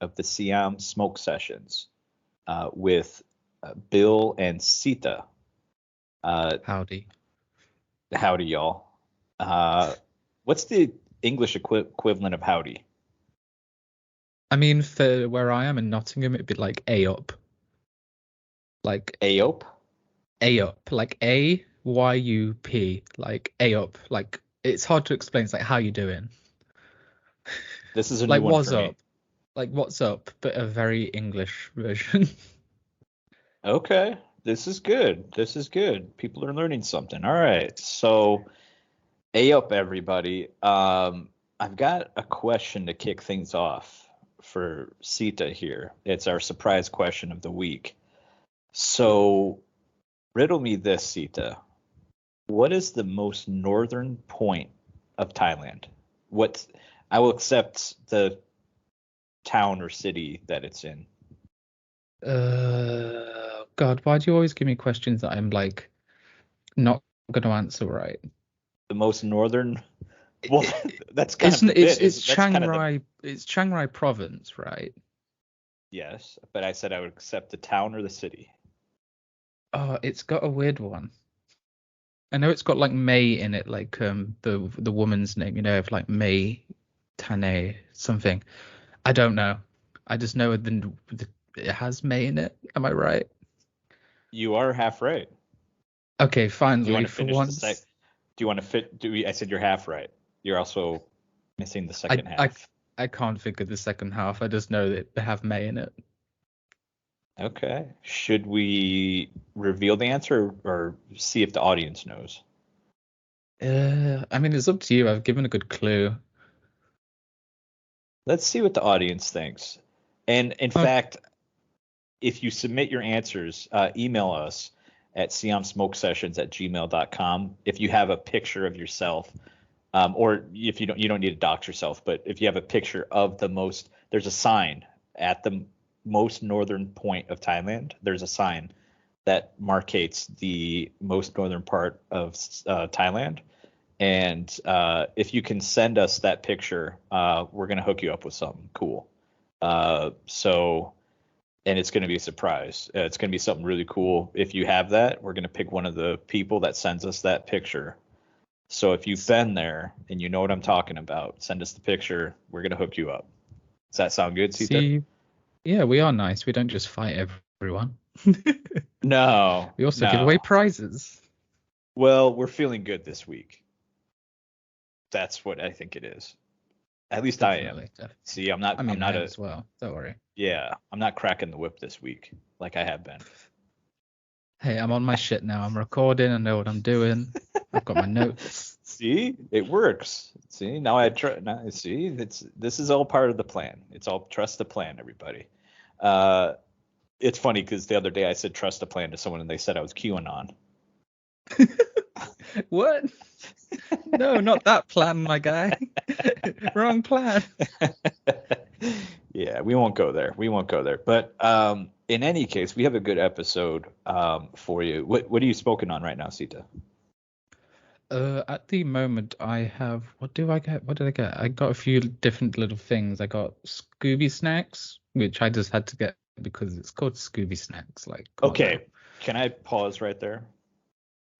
of the Siam Smoke Sessions with Bill and Siththa. Howdy. Howdy, y'all. What's the English equivalent of howdy? I mean, for where I am in Nottingham, it'd be like A up. Like Aop? A up. Like AYUP. Like A up. Like it's hard to explain. It's like how you doing? This is a Like new one what's for up? me. Like what's up, but a very English version. Okay, this is good. This is good. People are learning something. All right, so Aop, everybody. I've got a question to kick things off for Siththa here. It's our surprise question of the week. So, riddle me this, Siththa. What is the most northern point of Thailand? I will accept the town or city that it's in. God, why do you always give me questions that I'm like not going to answer right? The most northern. Well, that's kind of Isn't the it's bit. it's That's kind Chiang of the Rai? It's Chiang Rai province, right? yes, but I said I would accept the town or the city. Oh, it's got a weird one. I know it's got like May in it, like the woman's name, you know, of like May Tane something. I don't know. I just know it has May in it. Am I right? You are half right. Okay, Do you want finally, to for finish the sec? once. Do you want to fit? I said you're half right. You're also missing the I second I half. I can't figure the second half. I just know that they have May in it. Okay. Should we reveal the answer or see if the audience knows? I mean, it's up to you. I've given a good clue. Let's see what the audience thinks. And in Okay. fact, if you submit your answers, email us at siamsmokesessions@gmail.com if you have a picture of yourself, or if you don't need to dox yourself, but if you have a picture of there's a sign at the most northern point of Thailand. There's a sign that markates the most northern part of Thailand. And if you can send us that picture, we're going to hook you up with something cool. And it's going to be a surprise. It's going to be something really cool. If you have that, we're going to pick one of the people that sends us that picture. So if you've been there and you know what I'm talking about, send us the picture. We're going to hook you up. Does that sound good, Siththa? See, yeah, we are nice. We don't just fight everyone. No. We also give No. away prizes. Well, we're feeling good this week. That's what I think it is. At least Definitely, I am. definitely. See, I'm I mean, not I am as well. Don't worry. yeah, I'm not cracking the whip this week like I have been. Hey, I'm on my shit now. I'm recording. I know what I'm doing. I've got my notes. See, it works. See, now see, this is all part of the plan. It's all trust the plan, everybody. It's funny because the other day I said trust the plan to someone and they said I was QAnon. What? No, not that plan, my guy. Wrong plan. Yeah, we won't go there. We won't go there. But in any case, we have a good episode for you. What are you smoking on right now, Siththa? At the moment, I have. What do I get? What did I get? I got a few different little things. I got Scooby Snacks, which I just had to get because it's called Scooby Snacks. Like, come on now. Okay, can I pause right there?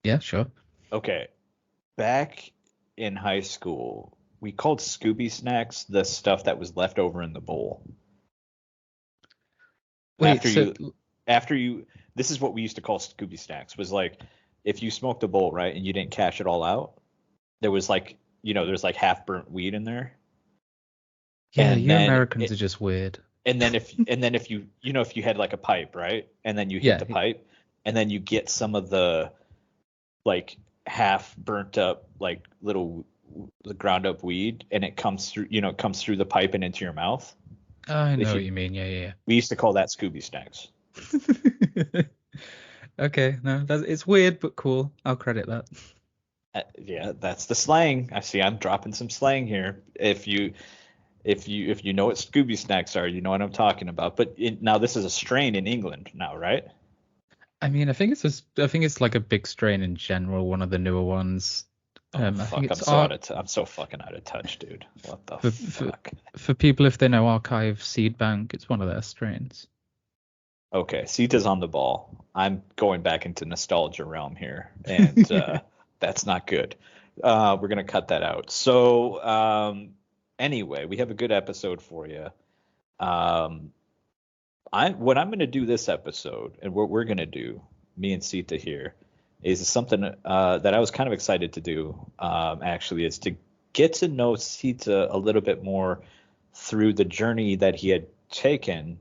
Yeah, sure. Okay, back in high school, we called Scooby Snacks the stuff that was left over in the bowl. Wait, so After you, this is what we used to call Scooby Snacks, was like if you smoked a bowl, right, and you didn't cash it all out, there was like, there's like half burnt weed in there. yeah, And you then Americans are just weird. and then if you if you had like a pipe, right, and then you hit Yeah, the pipe, and then you get some of the like half burnt up like little ground up weed, and it comes through, it comes through the pipe and into your mouth. I know If what you, you mean. Yeah. we used to call that Scooby Snacks. Okay, no, it's weird but cool. I'll credit that. Yeah, that's the slang. I see. I'm dropping some slang here. If you know what Scooby Snacks are, you know what I'm talking about. But now this is a strain in England now, right? I mean, I think it's like a big strain in general, one of the newer ones. Oh I think fuck! it's I'm so fucking out of touch, dude. What the for, fuck? for people if they know Archive Seed Bank, it's one of their strains. Okay, Sita's on the ball. I'm going back into nostalgia realm here, and that's not good. We're gonna cut that out. So anyway, we have a good episode for you. Um, what I'm gonna do this episode, and what we're gonna do, me and Sita here, is something that I was kind of excited to do. Actually, is to get to know Sita a little bit more through the journey that he had taken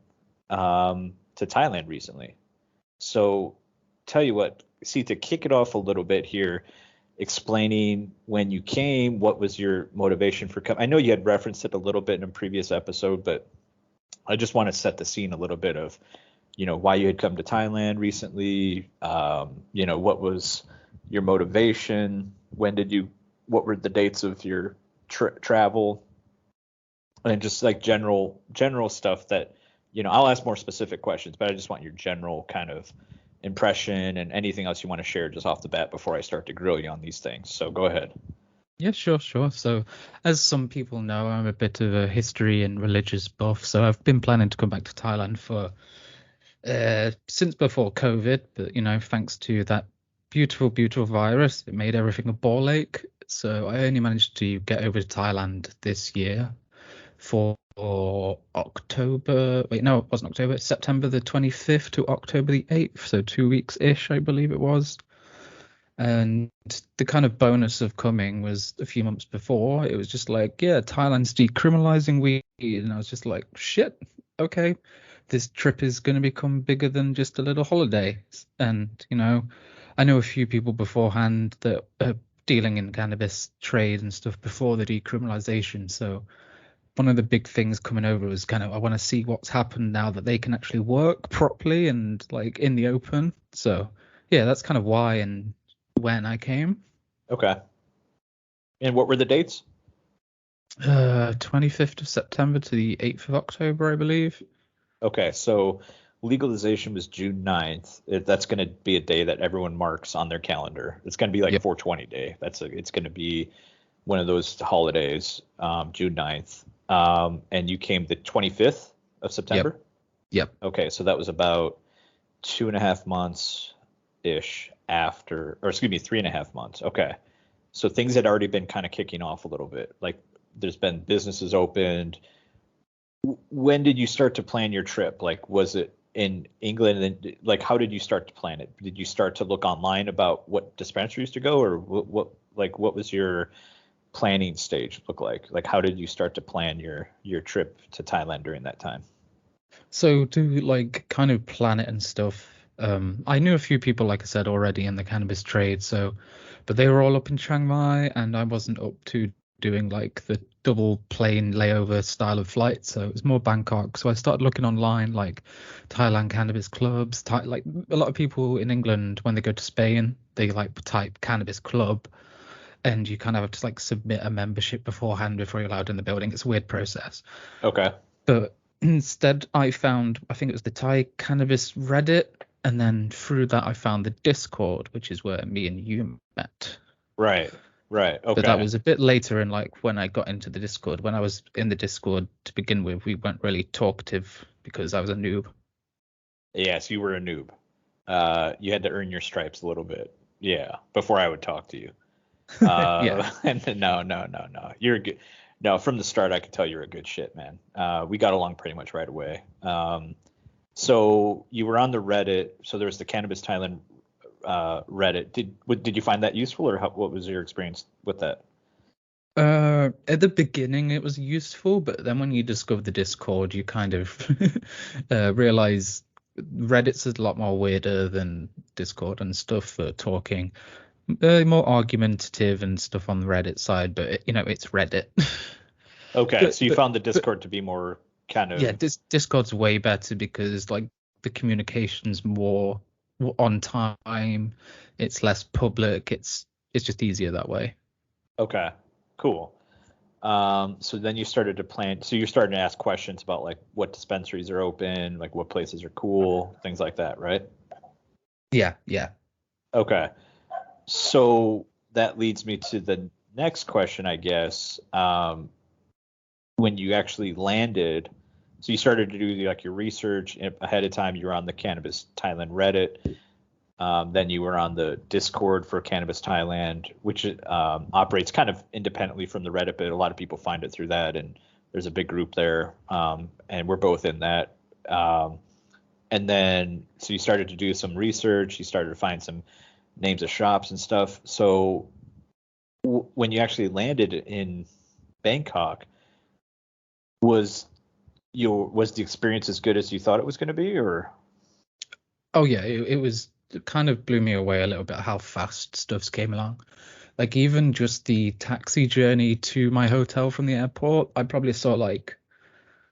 to Thailand recently. So, tell you what, Sita, kick it off a little bit here, explaining when you came, what was your motivation for coming. I know you had referenced it a little bit in a previous episode, but I just want to set the scene a little bit of, why you had come to Thailand recently. What was your motivation? What were the dates of your travel? And just like general stuff that, I'll ask more specific questions, but I just want your general kind of impression and anything else you want to share just off the bat before I start to grill you on these things. So go ahead. Yeah, sure, sure. So, as some people know, I'm a bit of a history and religious buff. So, I've been planning to come back to Thailand for since before COVID, but thanks to that beautiful, beautiful virus, it made everything a ball ache. So, I only managed to get over to Thailand this year for October. Wait, no, it wasn't October. September the 25th to October the 8th. So 2 weeks ish, I believe it was. And the kind of bonus of coming was a few months before. It was just like, yeah, Thailand's decriminalizing weed. And I was just like, shit, okay, this trip is going to become bigger than just a little holiday. And, I know a few people beforehand that are dealing in cannabis trade and stuff before the decriminalization. So one of the big things coming over was kind of, I want to see what's happened now that they can actually work properly and like in the open. So yeah, that's kind of why and when I came. Okay. And what were the dates? 25th of September to the 8th of October, I believe. Okay, so legalization was June 9th. That's going to be a day that everyone marks on their calendar. It's going to be like Yep. 420 day. It's going to be one of those holidays, June 9th. And you came the 25th of Yep. September? Yep. Okay, so that was about 2.5 months ish after, or excuse me, 3.5 months. Okay. So things had already been kind of kicking off a little bit. Like there's been businesses opened. When did you start to plan your trip? Like, was it in England? And like, how did you start to plan it? Did you start to look online about what dispensaries to go, or what was your planning stage look like? Like, how did you start to plan your trip to Thailand during that time? So to like kind of plan it and stuff, I knew a few people, like I said already, in the cannabis trade. So, but they were all up in Chiang Mai, and I wasn't up to doing like the double plane layover style of flight. So it was more Bangkok. So I started looking online, like Thailand cannabis clubs. Like a lot of people in England, when they go to Spain, they like type cannabis club, and you kind of have to like submit a membership beforehand before you're allowed in the building. It's a weird process. Okay. But instead, I found, I think it was the Thai Cannabis Reddit, and then through that, I found the Discord, which is where me and you met. Right. Right. But that Okay. was a bit later in like when I got into the Discord. When I was in the Discord to begin with, we weren't really talkative because I was a noob. Yes, you were a noob. You had to earn your stripes a little bit. Yeah, before I would talk to you. Yeah. And no. You're good. No, from the start, I could tell you're a good shit, man. We got along pretty much right away. So you were on the Reddit. So there was the Cannabis Thailand Reddit. Did you find that useful, or what was your experience with that? At the beginning, it was useful, but then when you discover the Discord, you kind of realize Reddit's a lot more weirder than Discord and stuff for talking. More argumentative and stuff on the Reddit side, but it's Reddit. Okay, but so you but found the but Discord to be more kind yeah, of Discord's way better because like the communication's more on time. It's less public. It's just easier that way. okay, cool. So then you started to plan. So you're starting to ask questions about like what dispensaries are open, like what places are cool, things like that, right? Yeah, yeah. Okay. So that leads me to the next question, I guess. When you actually landed, so you started to do like your research ahead of time. You were on the Cannabis Thailand Reddit. Then you were on the Discord for Cannabis Thailand, which operates kind of independently from the Reddit, but a lot of people find it through that. And there's a big group there, and we're both in that. And then, so you started to do some research. You started to find some names of shops and stuff. So when you actually landed in Bangkok, was the experience as good as you thought it was going to be, or? Oh yeah, it was, it kind of blew me away a little bit how fast stuff came along. Like even just the taxi journey to my hotel from the airport, I probably saw like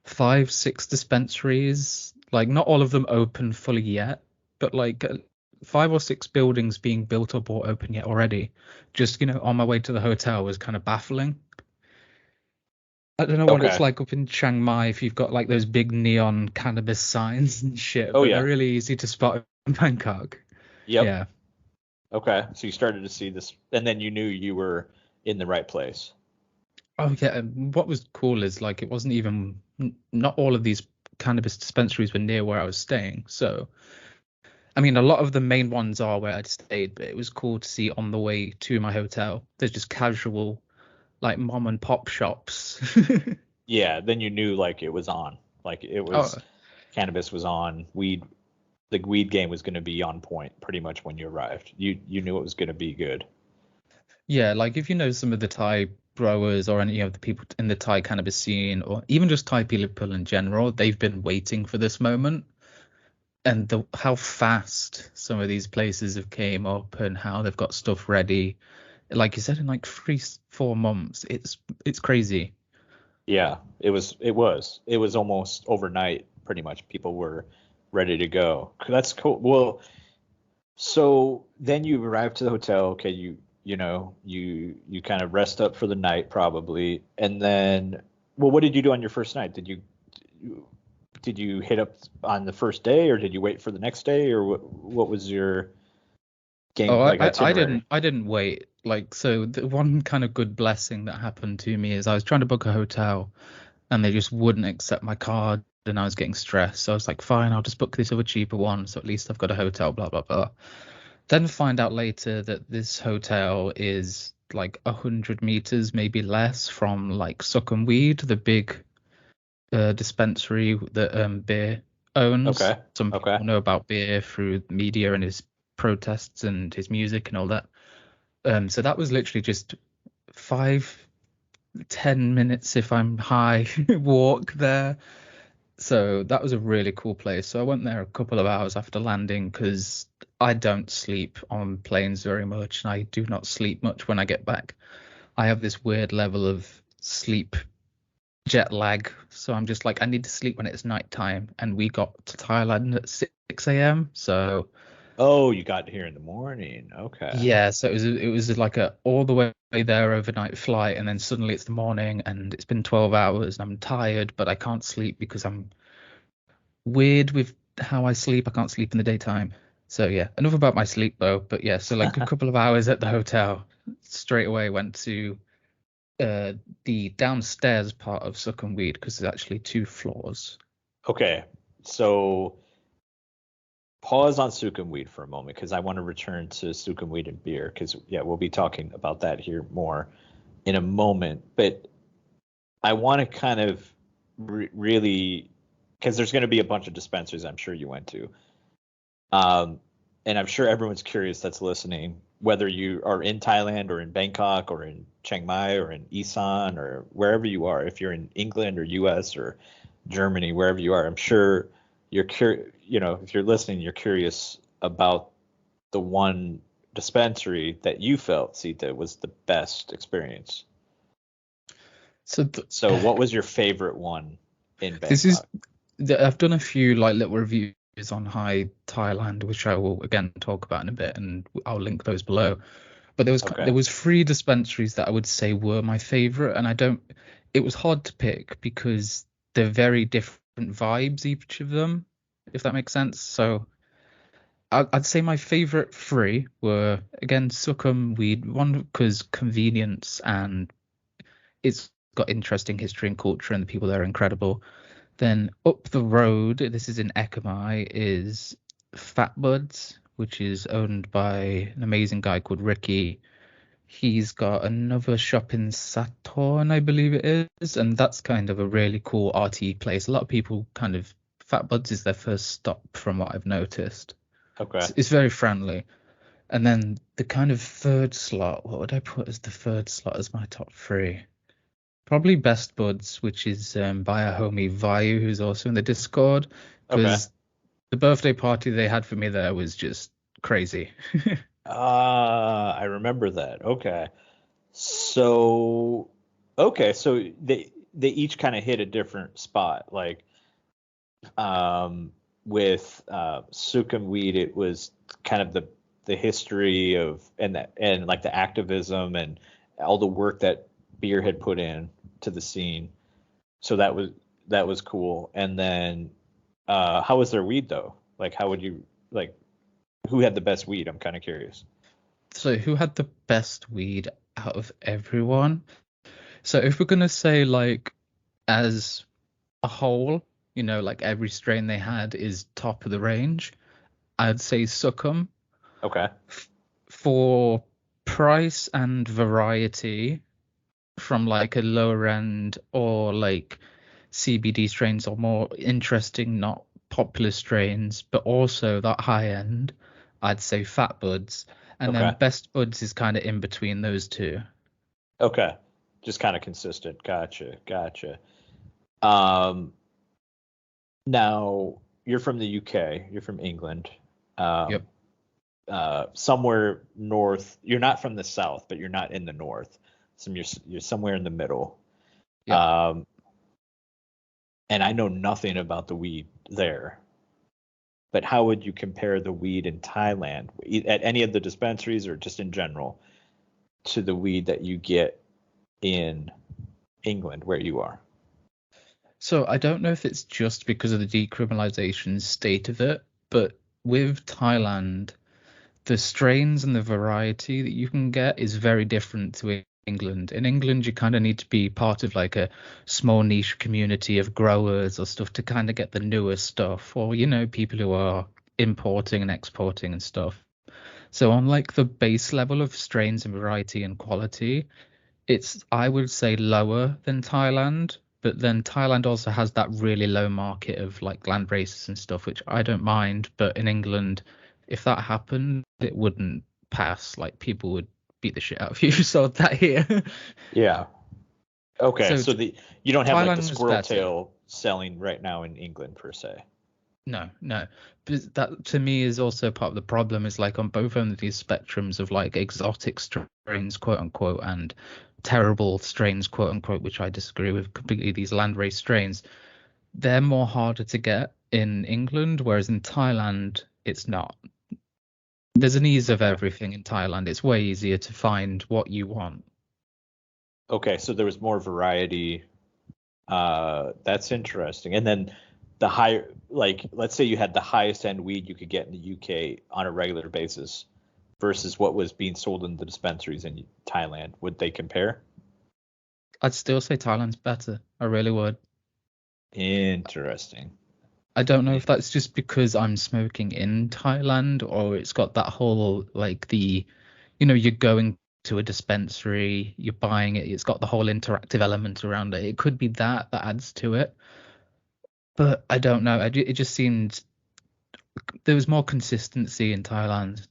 5, 6 dispensaries. Like not all of them open fully yet, but like 5 or 6 buildings being built up or open yet already. Just, on my way to the hotel was kind of baffling. I don't know what it's Okay. like up in Chiang Mai if you've got like those big neon cannabis signs and shit, Oh but they're yeah. really easy to spot in Bangkok. Yep. Yeah. Okay. So you started to see this, and then you knew you were in the right place. Oh yeah. And what was cool is like it wasn't even not all of these cannabis dispensaries were near where I was staying. So I mean, a lot of the main ones are where I'd stayed, but it was cool to see on the way to my hotel. There's just casual like mom and pop shops. Yeah. Then you knew like it was on, like it Oh was cannabis was on. The weed game was going to be on point pretty much when you arrived. You knew it was going to be good. yeah, like if you know some of the Thai growers or any of the people in the Thai cannabis scene, or even just Thai people in general, they've been waiting for this moment. And how fast some of these places have came up and how they've got stuff ready, like you said, in like 3, 4 months, it's crazy. Yeah, it was almost overnight. Pretty much, people were ready to go. That's cool. Well, so then you arrive to the hotel. Okay, you kind of rest up for the night probably, and then, well, what did you do on your first night? Did you hit up on the first day, or did you wait for the next day, or what was your game Oh, like I itinerary? didn't wait. Like, so the one kind of good blessing that happened to me is I was trying to book a hotel and they just wouldn't accept my card and I was getting stressed. So I was like, fine, I'll just book this other cheaper one. So at least I've got a hotel, blah, blah, blah. Then find out later that this hotel is like 100 meters, maybe less, from like Sukhumvit, the big dispensary that Beer owns. Okay, Some okay, people know about Beer through media and his protests and his music and all that. So that was literally just 5, 10 minutes if I'm high walk there. So that was a really cool place. So I went there a couple of hours after landing because I don't sleep on planes very much, and I do not sleep much when I get back. I have this weird level of sleep jet lag, so I'm just like I need to sleep when it's nighttime. And we got to Thailand at 6 a.m. So oh, you got here in the morning. Okay. yeah, so it was like a all the way there overnight flight, and then suddenly it's the morning, and it's been 12 hours, and I'm tired, but I can't sleep because I'm weird with how I sleep. I can't sleep in the daytime. So yeah, enough about my sleep though. But yeah, so like a couple of hours at the hotel, straight away went to uh the downstairs part of Sukhumvit because there's actually 2 floors. Okay, so pause on Sukhumvit for a moment because I want to return to Sukhumvit and beer because yeah, we'll be talking about that here more in a moment. But I want to kind of really, because there's going to be a bunch of dispensaries I'm sure you went to, um, and I'm sure everyone's curious that's listening, whether you are in Thailand or in Bangkok or in Chiang Mai or in Isan or wherever you are, if you're in England or US or Germany, wherever you are, I'm sure you're curious, if you're listening, you're curious about the one dispensary that you felt, Sita, was the best experience. So So what was your favorite one in this is Bangkok? I've done a few like little reviews on High Thailand, which I will again talk about in a bit, and I'll link those below. But there Okay. was 3 dispensaries that I would say were my favorite, and I don't. It was hard to pick because they're very different vibes, each of them, if that makes sense. So I'd say my favorite three were again Suckham weed, one because convenience and it's got interesting history and culture and the people there are incredible. Then up the road, this is in Ekamai, is Fat Buds, which is owned by an amazing guy called Ricky. He's got another shop in Saturn, I believe it is, and that's kind of a really cool RTE place. A lot of people kind of Fat Buds is their first stop from what I've noticed. Okay. It's very friendly. And then the kind of third slot, what would I put as the third slot as my top three? Probably Best Buds, which is by our homie Vayu, who's also in the Discord, Okay. because the birthday party they had for me there was just crazy. I remember that. Okay. So so they each kind of hit a different spot. Like with Sukhum weed, it was kind of the history of and like the activism and all the work that beer had put in to the scene. So that was cool. And then how was their weed though? Like how would you like who had the best weed? I'm kind of curious. So who had the best weed out of everyone? So if we're gonna say like as a whole, like every strain they had is top of the range, I'd say Succum. Okay. For price and variety from like a lower end or like CBD strains or more interesting, not popular strains, but also that high end, I'd say Fat Buds. And then Okay. Best Buds is kind of in between those two. Okay. Just kind of consistent. Gotcha. Gotcha. Um, Now you're from the UK. You're from England. Yep. Um, Somewhere north. You're not from the south, but you're not in the north. You're somewhere in the middle. Yep. Um, and I know nothing about the weed there. But how would you compare the weed in Thailand at any of the dispensaries or just in general to the weed that you get in England where you are? So I don't know if it's just because of the decriminalization state of it, but with Thailand, the strains and the variety that you can get is very different to England. In England, you kind of need to be part of like a small niche community of growers or stuff to kind of get the newer stuff, or people who are importing and exporting and stuff. So on like the base level of strains and variety and quality, it's I would say lower than Thailand, but then Thailand also has that really low market of like land races and stuff, which I don't mind. But in England, if that happened, it wouldn't pass. Like people would beat the shit out of you. So that here. Yeah. Okay. So So you don't have like the Thailand was squirrel better. tail selling right now in England per se. No, no. But that to me is also part of the problem is like on both ends of these spectrums of like exotic strains, quote unquote, and terrible strains, quote unquote, which I disagree with completely, these landrace strains, they're more harder to get in England, whereas in Thailand, it's not. There's an ease of Okay. everything in Thailand. It's way easier to find what you want. Okay. So there was more variety. That's interesting. And then the higher, like, let's say you had the highest end weed you could get in the UK on a regular basis versus what was being sold in the dispensaries in Thailand. Would they compare? I'd still say Thailand's better. I really would. Interesting. I don't know Yeah. if that's just because I'm smoking in Thailand or it's got that whole like you're going to a dispensary, you're buying it, it's got the whole interactive element around it. It could be that adds to it, but I don't know. It just seemed there was more consistency in Thailand,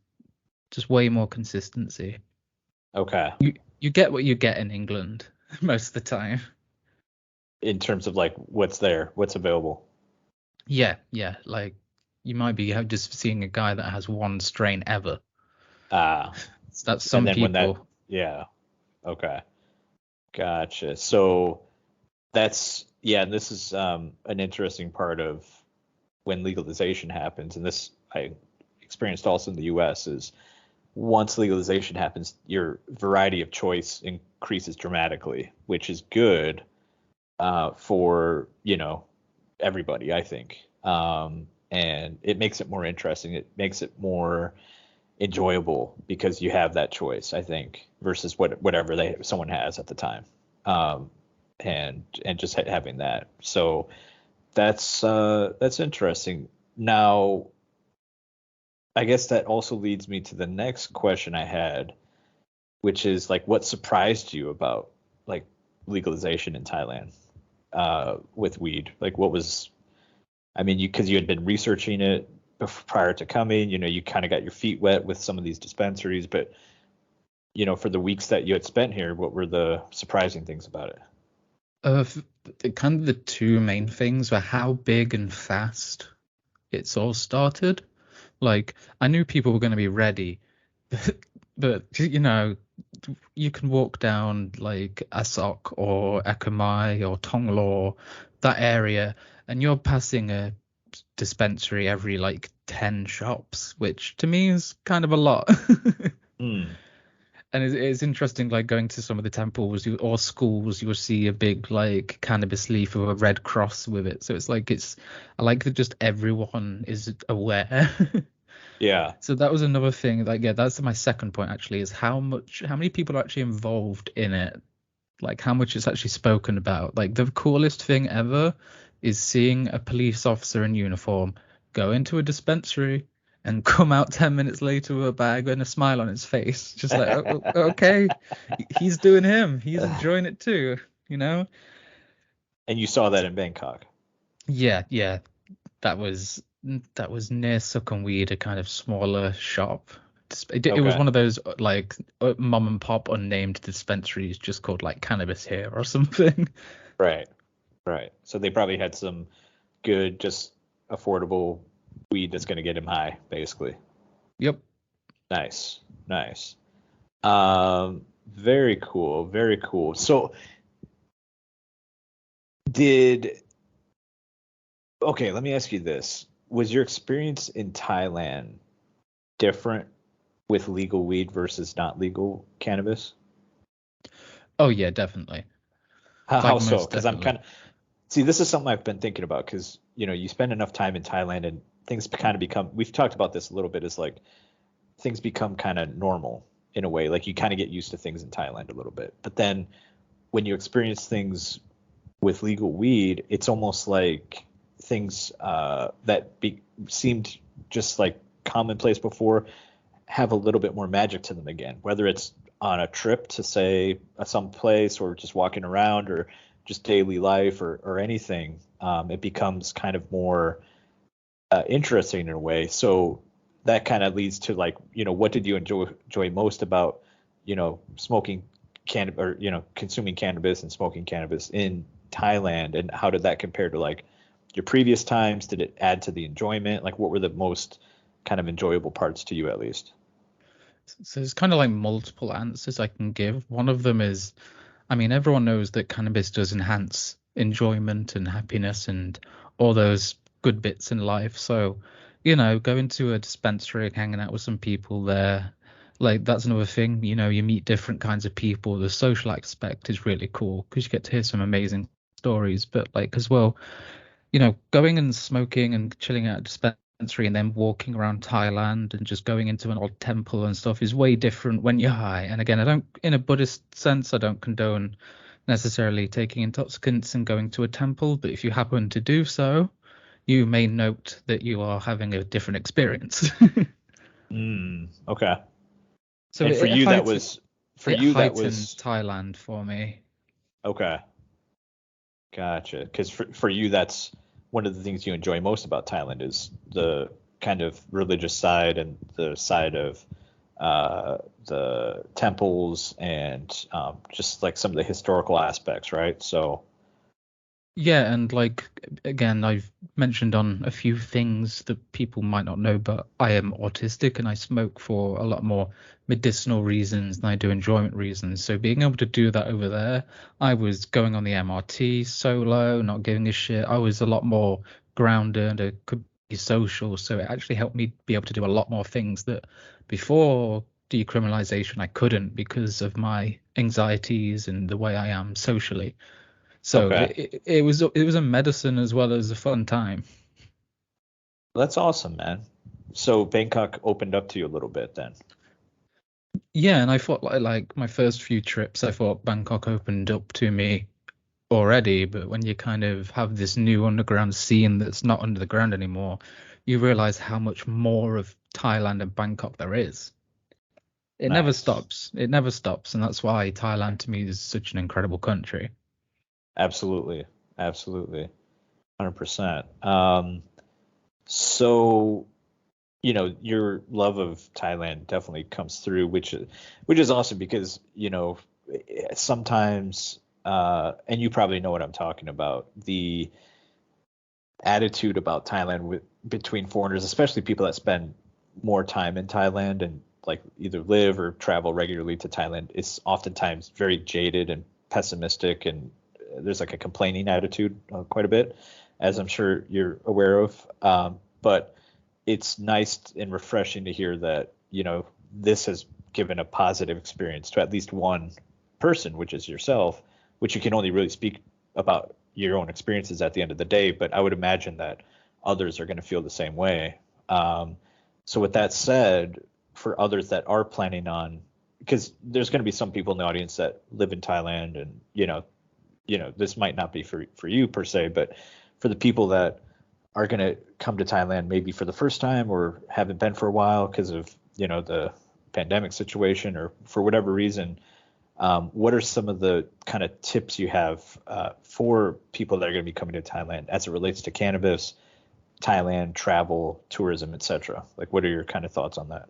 just way more consistency. Okay. You get what you get in England most of the time. In terms of like what's there, what's available. Yeah, yeah, like you might be just seeing a guy that has one strain ever. Uh, That's and some then when that, people. yeah. Okay. Gotcha. So yeah, this is an interesting part of when legalization happens, and this I experienced also in the US is once legalization happens, your variety of choice increases dramatically, which is good for, everybody, I think. and it makes it more interesting. It makes it more enjoyable because you have that choice, I think, versus whatever someone has at the time, um, and just having that. So that's interesting. Now, I guess that also leads me to the next question I had, which is like, what surprised you about like legalization in Thailand with weed? Like, what was, I mean, because you had been researching it prior to coming, you kind of got your feet wet with some of these dispensaries, but for the weeks that you had spent here, what were the surprising things about it? Kind of the two main things were how big and fast it's all started. Like, I knew people were going to be ready, but you can walk down like Asok or Ekamai or Tonglo, that area, and you're passing a dispensary every like 10 shops, which to me is kind of a lot. Hmm. And it's interesting, like going to some of the temples or schools, you'll see a big like cannabis leaf with a red cross with it. So it's like I like that just everyone is aware. Yeah. So that was another thing. Like, yeah, that's my second point actually, is how many people are actually involved in it. Like how much it's actually spoken about. Like the coolest thing ever is seeing a police officer in uniform go into a dispensary and come out 10 minutes later with a bag and a smile on his face. Just like, okay, he's doing him. He's enjoying it too, you know? And you saw that in Bangkok. Yeah, yeah. That was near Sukhumvit, a kind of smaller shop. It was Okay. one of those like mom and pop unnamed dispensaries just called like Cannabis here or something. Right. Right. So they probably had some good, just affordable weed that's going to get him high, basically. Yep. Nice. Nice. Very cool. Very cool. So did, okay, let me ask you this. Was your experience in Thailand different with legal weed versus not legal cannabis? Oh yeah, definitely. Like How so? most Because I'm definitely. kind of, see, this is something I've been thinking about because, you spend enough time in Thailand and things kind of become, we've talked about this a little bit, is like things become kind of normal in a way. Like you kind of get used to things in Thailand a little bit. But then when you experience things with legal weed, it's almost like things seemed just like commonplace before have a little bit more magic to them again, whether it's on a trip to say some place or just walking around or just daily life or anything. It becomes kind of more interesting in a way. So that kind of leads to like, what did you enjoy most about, smoking cannabis or, consuming cannabis and smoking cannabis in Thailand, and how did that compare to like your previous times? Did it add to the enjoyment? Like what were the most kind of enjoyable parts to you at least? So there's kind of like multiple answers I can give. One of them is, I mean, everyone knows that cannabis does enhance enjoyment and happiness and all those good bits in life. So, going to a dispensary, hanging out with some people there, like that's another thing. You meet different kinds of people. The social aspect is really cool because you get to hear some amazing stories. But like as well, going and smoking and chilling at a dispensary and then walking around Thailand and just going into an old temple and stuff is way different when you're high. And again, I don't, in a Buddhist sense, I don't condone necessarily taking intoxicants and going to a temple, but if you happen to do so, you may note that you are having a different experience. Okay. So And it heightened, for it you that heightened was Thailand for me. okay. Gotcha. Because for you, that's one of the things you enjoy most about Thailand is the kind of religious side and the side of the temples and just like some of the historical aspects, right? So, Yeah, and like again, I've mentioned on a few things that people might not know, but I am autistic and I smoke for a lot more medicinal reasons than I do enjoyment reasons. So being able to do that over there, I was going on the MRT solo, not giving a shit. I was a lot more grounded, I could be social, so it actually helped me be able to do a lot more things that before decriminalization I couldn't because of my anxieties and the way I am socially. So okay. it was a medicine as well as a fun time. That's awesome, man. So Bangkok opened up to you a little bit then. Yeah, and I thought like my first few trips, I thought Bangkok opened up to me already, but when you kind of have this new underground scene that's not under the ground anymore, you realize how much more of Thailand and Bangkok there is. It never Nice. stops. It never stops, and that's why Thailand to me is such an incredible country. Absolutely. Absolutely. 100%. So, your love of Thailand definitely comes through, which is awesome because, sometimes and you probably know what I'm talking about, the attitude about Thailand between foreigners, especially people that spend more time in Thailand and like either live or travel regularly to Thailand, is oftentimes very jaded and pessimistic, and there's like a complaining attitude quite a bit, as I'm sure you're aware of. But it's nice and refreshing to hear that this has given a positive experience to at least one person, which is yourself, which you can only really speak about your own experiences at the end of the day, but I would imagine that others are going to feel the same way. So with that said, for others that are planning on, because there's going to be some people in the audience that live in Thailand, and this might not be for you per se, but for the people that are going to come to Thailand maybe for the first time or haven't been for a while because of the pandemic situation or for whatever reason, what are some of the kind of tips you have for people that are going to be coming to Thailand as it relates to cannabis, Thailand, travel, tourism, etc.? Like, what are your kind of thoughts on that?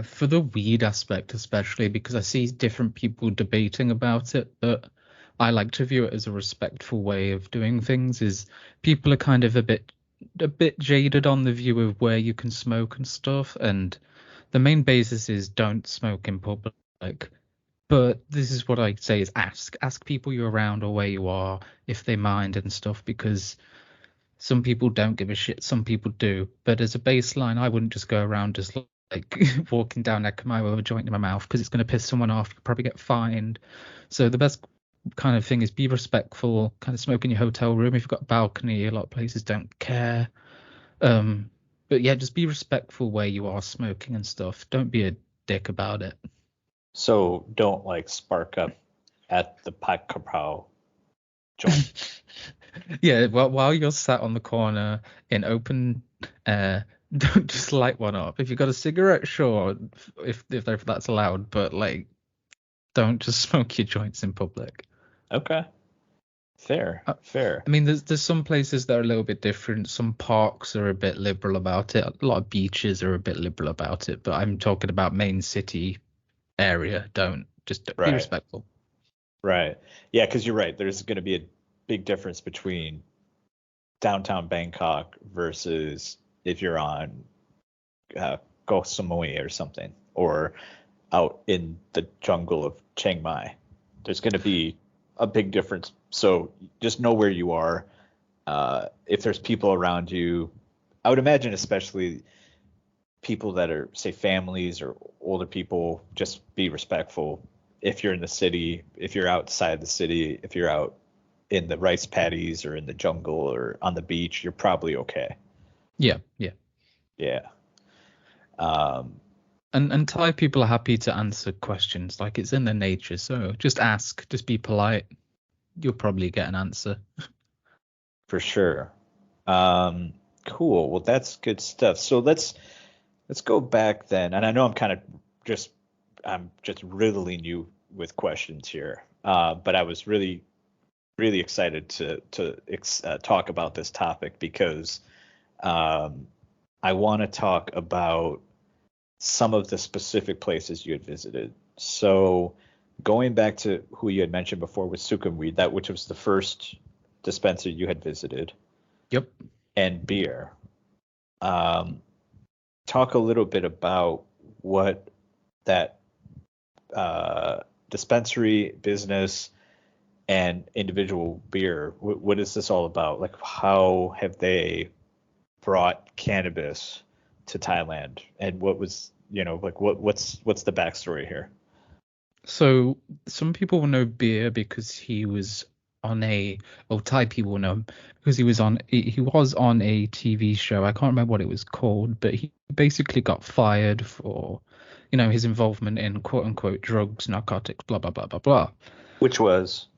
For the weed aspect, especially because I see different people debating about it, but I like to view it as a respectful way of doing things. Is people are kind of a bit jaded on the view of where you can smoke and stuff, and the main basis is don't smoke in public. But this is what I say is ask people you're around or where you are if they mind and stuff, because some people don't give a shit, some people do. But as a baseline, I wouldn't just go around just like walking down Ekamai with a joint in my mouth because it's going to piss someone off. You'll probably get fined. So the best kind of thing is be respectful, kind of smoke in your hotel room. If you've got a balcony, a lot of places don't care. Um, but yeah, just be respectful where you are smoking and stuff. Don't be a dick about it. So don't like spark up at the Pat Kapow joint. Yeah, well, while you're sat on the corner in open air, don't just light one up. If you've got a cigarette, sure, if that's allowed, but like, don't just smoke your joints in public. Okay, fair, I, fair. I mean, there's some places that are a little bit different. Some parks are a bit liberal about it. A lot of beaches are a bit liberal about it. But I'm talking about main city area. Don't just be Right, respectful. right. Yeah, because you're right. There's going to be a big difference between downtown Bangkok versus if you're on Koh Samui or something, or out in the jungle of Chiang Mai. There's going to be a big difference. So just know where you are. If there's people around you, I would imagine, especially people that are, say, families or older people, just be respectful. If you're in the city, if you're outside the city, if you're out in the rice paddies or in the jungle or on the beach, you're probably okay. Yeah, yeah. Yeah. Um, And Thai people are happy to answer questions. Like it's in their nature. So just ask, just be polite. You'll probably get an answer. for sure. Um, cool. Well, that's good stuff. So let's go back then. And I know I'm just riddling you with questions here. But I was really really excited to talk about this topic because um, I want to talk about some of the specific places you had visited. So going back to who you had mentioned before with Sukhumvit, that which was the first dispensary you had visited, Yep. and beer. Um, Talk a little bit about what that uh, dispensary business and individual beer. What is this all about? Like, how have they brought cannabis to Thailand, and what was like what's the backstory here? So some people will know Beer because he was on Thai people know him because he was on a TV show. I can't remember what it was called, but he basically got fired for, his involvement in quote unquote drugs, narcotics, blah blah blah blah blah. Which was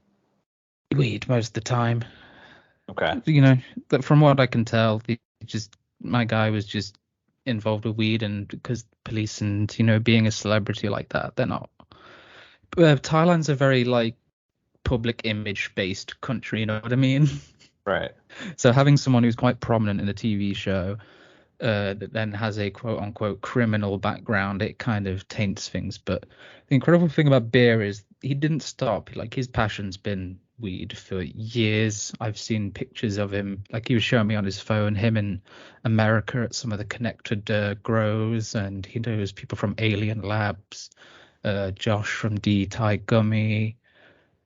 Weed most of the time. okay. That from what I can tell, my guy was just involved with weed, and because police and being a celebrity like that, they're not. Thailand's a very like public image based country, you know what I mean? Right. So having someone who's quite prominent in a TV show that then has a quote unquote criminal background, it kind of taints things. But the incredible thing about beer is he didn't stop. Like his passion's been weed for years. I've seen pictures of him, like he was showing me on his phone, him in America at some of the connected grows, and he knows people from Alien Labs, Josh from D Thai Gummy.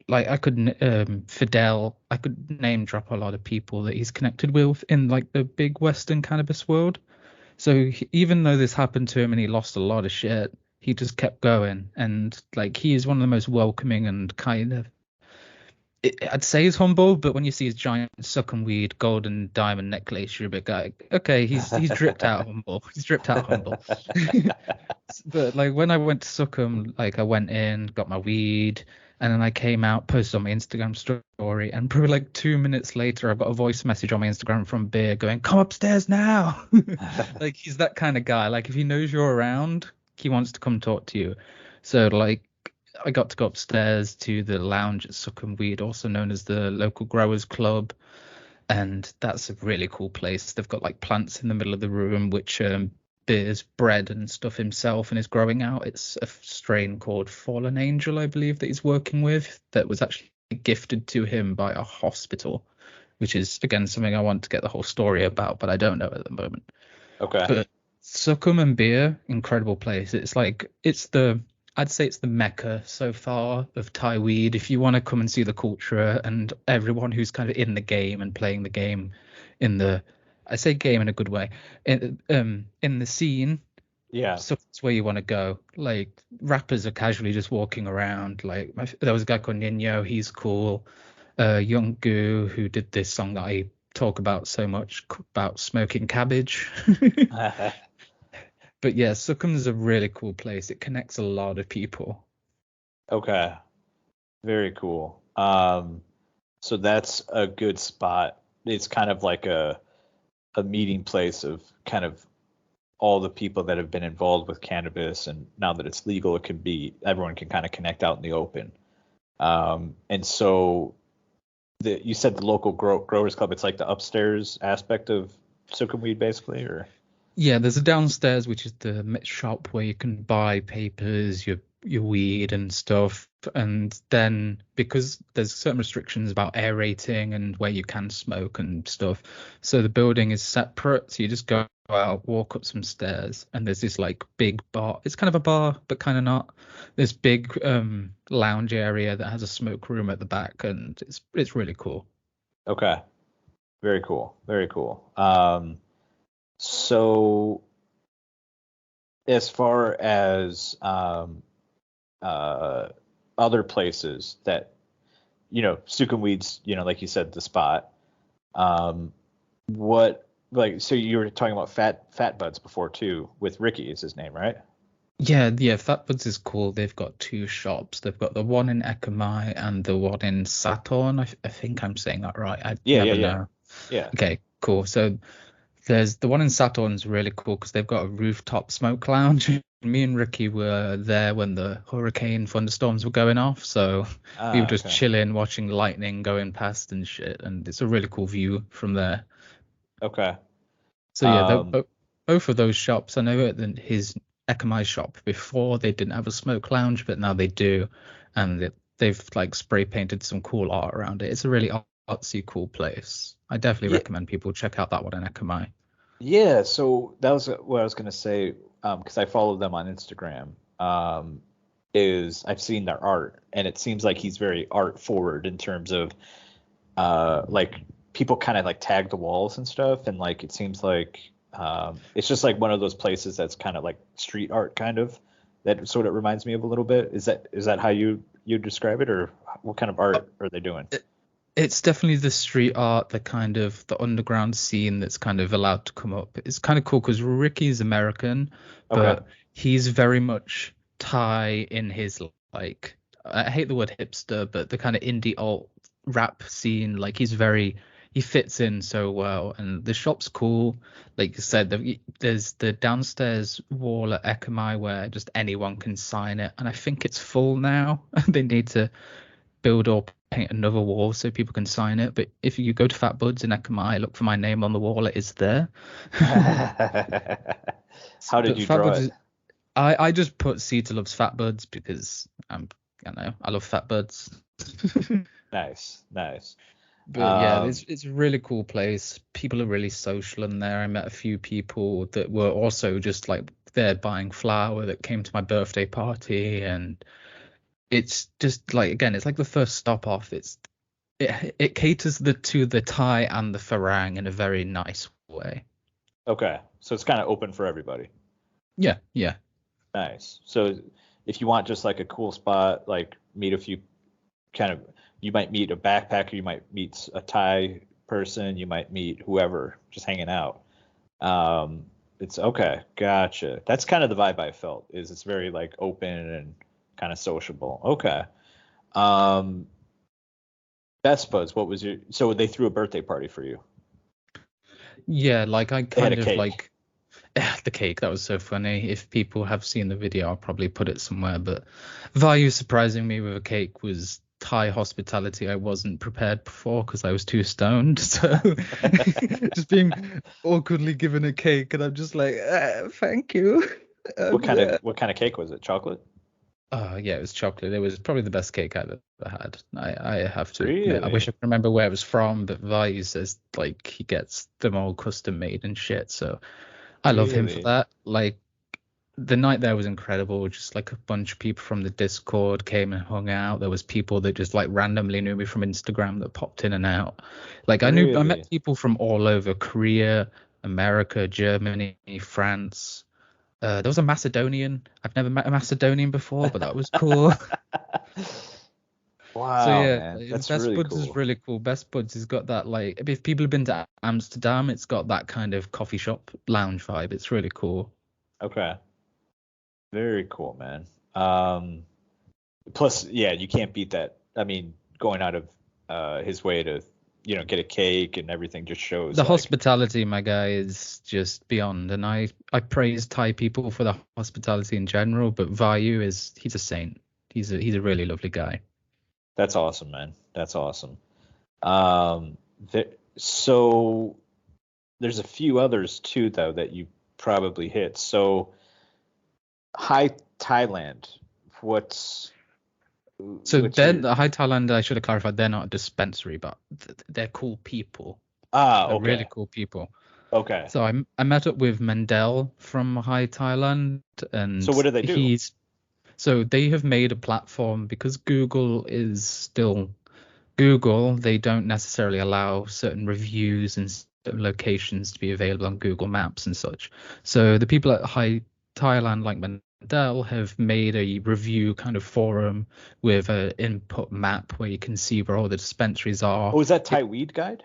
Like I could Fidel, I could name drop a lot of people that he's connected with in like the big Western cannabis world. So even though this happened to him and he lost a lot of shit, he just kept going. And like he is one of the most welcoming and kind of, I'd say he's humble, but when you see his giant suckum weed, golden diamond necklace, you're a bit like, okay, he's dripped out humble. He's dripped out humble. But like when I went to Suckham, like I went in, got my weed, and then I came out, posted on my Instagram story, and probably like 2 minutes later, I got a voice message on my Instagram from Beer going, "Come upstairs now." Like he's that kind of guy. Like if he knows you're around, he wants to come talk to you. So like I got to go upstairs to the lounge at Suckham Weed, also known as the local growers club, and that's a really cool place. They've got like plants in the middle of the room, which Beer's bred and stuff himself and is growing out. It's a strain called Fallen Angel, I believe, that he's working with, that was actually gifted to him by a hospital, which is again something I want to get the whole story about, but I don't know at the moment. Okay. But Suckham and Beer, incredible place. I'd say it's the mecca so far of Thai weed. If you want to come and see the culture and everyone who's kind of in the game and playing the game I say game in a good way, in the scene, Yeah. so it's where you want to go. Like rappers are casually just walking around. Like there was a guy called Nino, he's cool. Young Goo, who did this song that I talk about so much about smoking cabbage. But yeah, Suckham's a really cool place. It connects a lot of people. Okay. Very cool. So that's a good spot. It's kind of like a meeting place of kind of all the people that have been involved with cannabis, and now that it's legal, everyone can kind of connect out in the open. And so you said the local growers club, it's like the upstairs aspect of Sukhum Weed basically, or? Yeah, there's a downstairs which is the shop where you can buy papers, your weed and stuff, and then because there's certain restrictions about aerating and where you can smoke and stuff, so the building is separate. So you just go out, walk up some stairs, and there's this like big bar. It's kind of a bar, but kind of not. This big lounge area that has a smoke room at the back, and it's really cool. Okay, very cool, very cool. So as far as other places that, Sukhum Weed's, like you said, the spot. So you were talking about Fat Buds before too, with Ricky is his name, right? Yeah, Fat Buds is cool. They've got two shops. They've got the one in Ekamai and the one in Saturn. I think I'm saying that right. I never know. Yeah. Okay, cool. So there's the one in Saturn's really cool because they've got a rooftop smoke lounge. Me and Ricky were there when the hurricane thunderstorms were going off, so we were just chilling, watching lightning going past and shit, and it's a really cool view from there. Okay. So yeah, both of those shops, I know at his Ekamai shop before they didn't have a smoke lounge, but now they do, and they've like spray painted some cool art around it. It's a really artsy, cool place. I definitely recommend people check out that one in Ekamai. Yeah, so that was what I was gonna say, because I follow them on Instagram. Is I've seen their art, and it seems like he's very art forward in terms of, like people kind of like tag the walls and stuff, and like it seems like it's just like one of those places that's kind of like street art kind of. That sort of reminds me of a little bit. Is that how you describe it, or what kind of art are they doing? It's definitely the street art, the kind of the underground scene that's kind of allowed to come up. It's kind of cool because Ricky's American, Okay. but he's very much Thai in his like I hate the word hipster, but the kind of indie alt rap scene. Like he fits in so well, and the shop's cool. Like you said, there's the downstairs wall at Ekamai where just anyone can sign it, and I think it's full now. They need to build or paint another wall so people can sign it. But if you go to Fat Buds in Ekamai, look for my name on the wall, it is there. How did But you Fat draw Buds, it? I just put Cedar loves Fat Buds because I know I love Fat Buds. Nice, nice. But yeah, Um, it's a really cool place. People are really social in there. I met a few people that were also just like there buying flour that came to my birthday party, and it's just like again, it's like the first stop off. It caters to the Thai and the Farang in a very nice way. okay, so it's kind of open for everybody. Yeah, yeah. Nice. So if you want just like a cool spot, like meet a few kind of, you might meet a backpacker, you might meet a Thai person, you might meet whoever just hanging out. It's okay, gotcha. That's kind of the vibe I felt. Is it's very like open and kind of sociable. Okay. Um, Best buds. What was your? So they threw a birthday party for you. Yeah, like I They had a kind of cake. like the cake. That was so funny. If people have seen the video, I'll probably put it somewhere. But Vayu surprising me with a cake was Thai hospitality I wasn't prepared for because I was too stoned. So just being awkwardly given a cake, and I'm just like, thank you. What kind of cake was it? Chocolate? Oh yeah, it was chocolate. It was probably the best cake I've ever had. I have to admit. I wish Really? I could remember where it was from, but Vayu says like he gets them all custom made and shit. So I love him for Really? that. Like the night there was incredible. Just like a bunch of people from the Discord came and hung out. There was people that just like randomly knew me from Instagram that popped in and out. Like I Really? met people from all over Korea, America, Germany, France. There was a Macedonian. I've never met a Macedonian before, but that was cool. So Wow, yeah, man. like, That's Best really Buds is cool. really cool. Best Buds has got that like if people have been to Amsterdam, it's got that kind of coffee shop lounge vibe. It's really cool. Okay. Very cool, man. Plus, yeah, you can't beat that. I mean, going out of his way to, get a cake and everything just shows The like, hospitality, my guy, is just beyond. And I praise Thai people for the hospitality in general, but Vayu he's a saint. He's a really lovely guy. that's awesome, man. That's awesome. Um, so there's a few others too, though, that you probably hit. So Hi Thailand, what's So what's your the High Thailand, I should have clarified, they're not a dispensary, but they're cool people. They're really okay. cool people. Okay. So I met up with Mendel from High Thailand, So and what do they do? so they have made a platform because Google is still Google. They don't necessarily allow certain reviews and certain locations to be available on Google Maps and such. So the people at High Thailand, like Mendel, have made a review kind of forum with an input map where you can see where all the dispensaries are. Oh, is that Thai Weed Guide?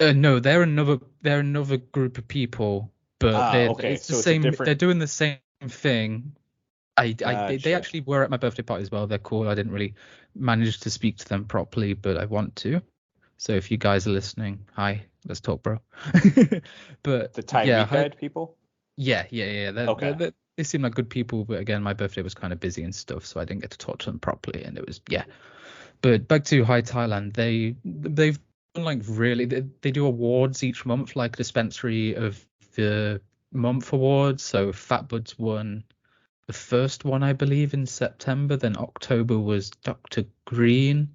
No, they're another group of people, but Okay. it's the So it's a same. They're different. doing the same thing. They Gotcha. actually were at my birthday party as well. They're cool. I didn't really manage to speak to them properly, but I want to. So if you guys are listening, hi, let's talk, bro. But The Thai yeah, Weed Guide people? yeah. Okay. They seem like good people, but again, my birthday was kind of busy and stuff, so I didn't get to talk to them properly, and it was yeah. But back to High Thailand, they've done like really they do awards each month, like dispensary of the month awards. So Fat Buds won the first one, I believe, in September. Then October was Dr. Green,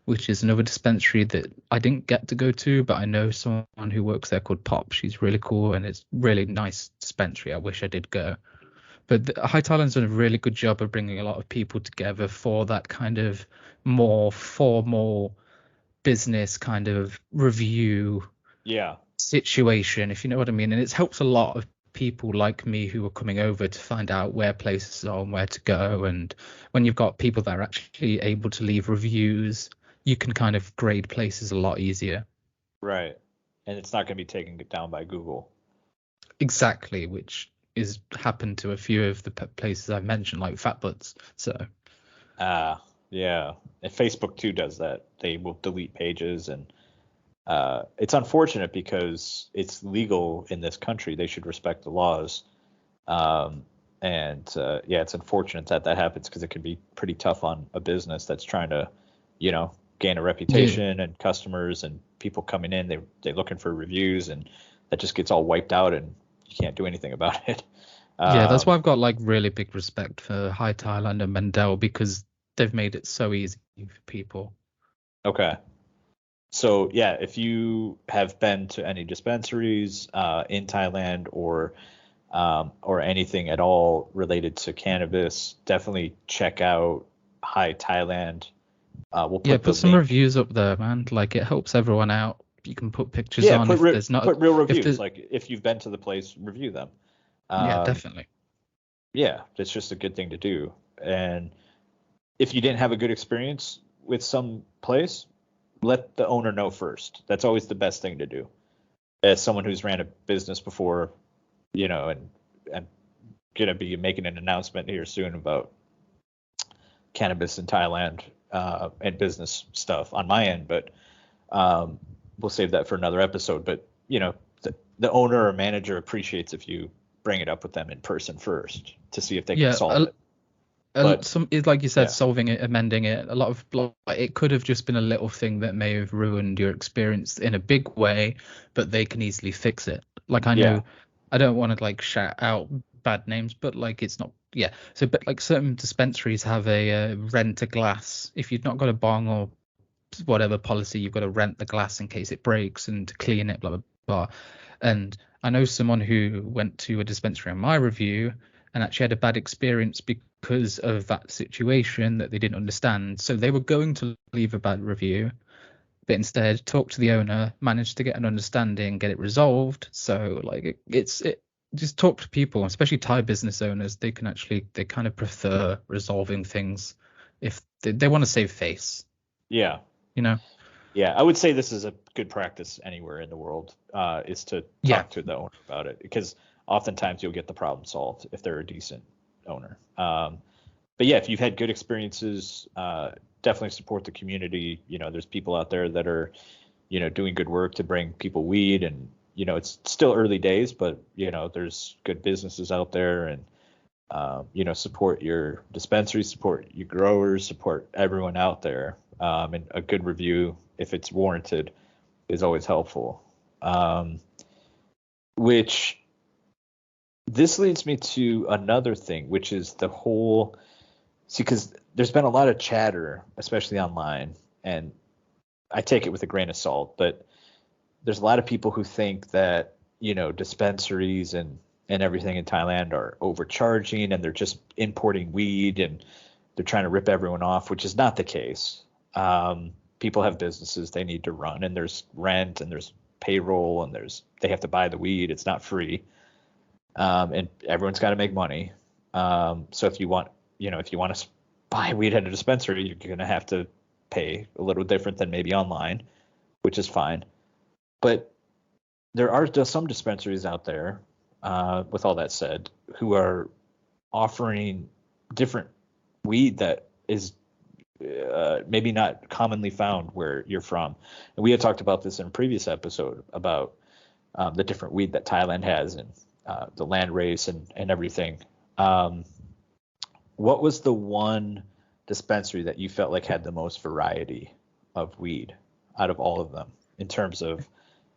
which is another dispensary that I didn't get to go to, but I know someone who works there called Pop. She's really cool and it's really nice dispensary. I wish I did go. But High Thailand's done a really good job of bringing a lot of people together for that kind of more formal business kind of review Yeah. situation, if you know what I mean. And it's helped a lot of people like me who are coming over to find out where places are and where to go. And when you've got people that are actually able to leave reviews, you can kind of grade places a lot easier. Right. And it's not going to be taken down by Google. Exactly, which is happened to a few of the places I've mentioned, like Fat Butts. So Yeah. And Facebook too does that. They will delete pages, and it's unfortunate because it's legal in this country. They should respect the laws. Yeah, it's unfortunate that happens because it can be pretty tough on a business that's trying to, gain a reputation and customers and people coming in. They're looking for reviews, and that just gets all wiped out, and you can't do anything about it. yeah, that's why I've got like really big respect for High Thailand and Mendel, because they've made it so easy for people. Okay. So yeah, if you have been to any dispensaries in Thailand or anything at all related to cannabis, definitely check out High Thailand. We'll Yeah, put the put some link. reviews up there, man. Like it helps everyone out. You can put pictures Yeah, on if there's not put real if reviews. there's Like if you've been to the place, review them. yeah, Um, definitely. yeah, it's just a good thing to do. And if you didn't have a good experience with some place, let the owner know first. That's always the best thing to do. As someone who's ran a business before, and I'm gonna be making an announcement here soon about cannabis in Thailand and business stuff on my end, but um, we'll save that for another episode. But the owner or manager appreciates if you bring it up with them in person first to see if they can Yeah, solve it. But some it's like you said, yeah, solving it, amending it. A lot of like, it could have just been a little thing that may have ruined your experience in a big way, but they can easily fix it. Like I yeah, know, I don't want to like shout out bad names, but like it's not. Yeah. So, but like certain dispensaries have a rent a glass. If you've not got a bong or whatever policy, you've got to rent the glass in case it breaks and to clean it, blah blah blah. And I know someone who went to a dispensary on my review and actually had a bad experience because of that situation that they didn't understand. So they were going to leave a bad review, but instead talked to the owner, managed to get an understanding, get it resolved. So like it just talk to people, especially Thai business owners. They kind of prefer resolving things if they want to save face, yeah. you know? Yeah, I would say this is a good practice anywhere in the world, is to Yeah. talk to the owner about it, because oftentimes you'll get the problem solved if they're a decent owner. But yeah, if you've had good experiences, definitely support the community. There's people out there that are, doing good work to bring people weed, and it's still early days, but there's good businesses out there, and support your dispensary, support your growers, support everyone out there. And a good review, if it's warranted, is always helpful. Which this leads me to another thing, which is the whole, see, because there's been a lot of chatter, especially online, and I take it with a grain of salt, but there's a lot of people who think that, dispensaries and everything in Thailand are overcharging, and they're just importing weed, and they're trying to rip everyone off, which is not the case. People have businesses they need to run, and there's rent, and there's payroll, and they have to buy the weed. It's not free. And everyone's got to make money. So if you want to buy weed at a dispensary, you're going to have to pay a little different than maybe online, which is fine. But there are just some dispensaries out there, with all that said, who are offering different weed that is maybe not commonly found where you're from. And we had talked about this in a previous episode about the different weed that Thailand has, and the land race and everything. What was the one dispensary that you felt like had the most variety of weed out of all of them, in terms of,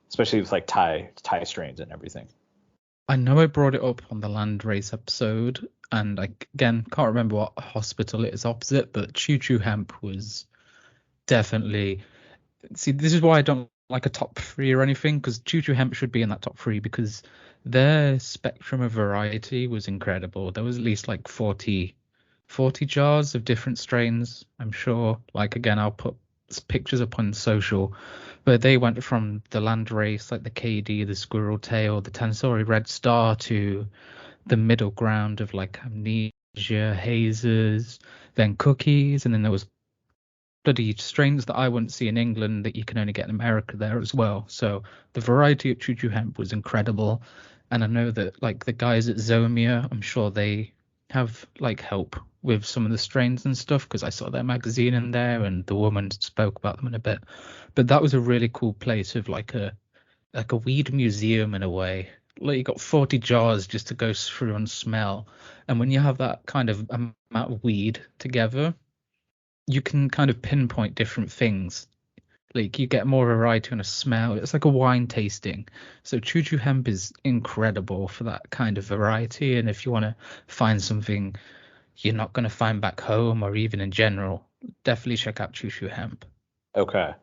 especially with like Thai strains and everything? I know I brought it up on the land race episode, and I again can't remember what hospital it is opposite, but Choo Choo Hemp was definitely. See, this is why I don't like a top three or anything, because Choo Choo Hemp should be in that top three, because their spectrum of variety was incredible. There was at least like 40 jars of different strains, I'm sure. Like again, I'll put pictures up on social, but they went from the land race, like the KD, the squirrel tail, the Tansori red star, to the middle ground of like amnesia, hazes, then cookies, and then there was bloody strains that I wouldn't see in England that you can only get in America there as well. So the variety at Choo Choo Hemp was incredible. And I know that like the guys at Zomia, I'm sure they have like help with some of the strains and stuff because I saw their magazine in there and the woman spoke about them in a bit. But that was a really cool place of like a weed museum in a way. Like you got 40 jars just to go through and smell. And when you have that kind of amount of weed together, you can kind of pinpoint different things. Like you get more variety on a smell. It's like a wine tasting. So Choo Choo Hemp is incredible for that kind of variety. And if you want to find something you're not going to find back home or even in general, definitely check out Choo Choo Hemp. Okay.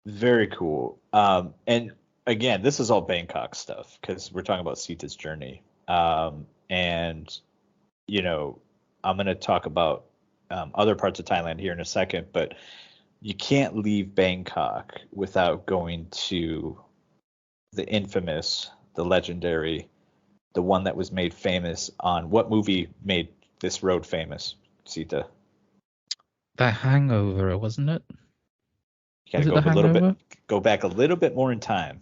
Very cool. And again, this is all Bangkok stuff because we're talking about Sita's journey. And you know, I'm going to talk about other parts of Thailand here in a second, but you can't leave Bangkok without going to the infamous, the legendary, the one that was made famous on what movie made this road famous, Sita? The Hangover, wasn't it? You gotta Was it go The a little bit, Hangover? go back a little bit more in time.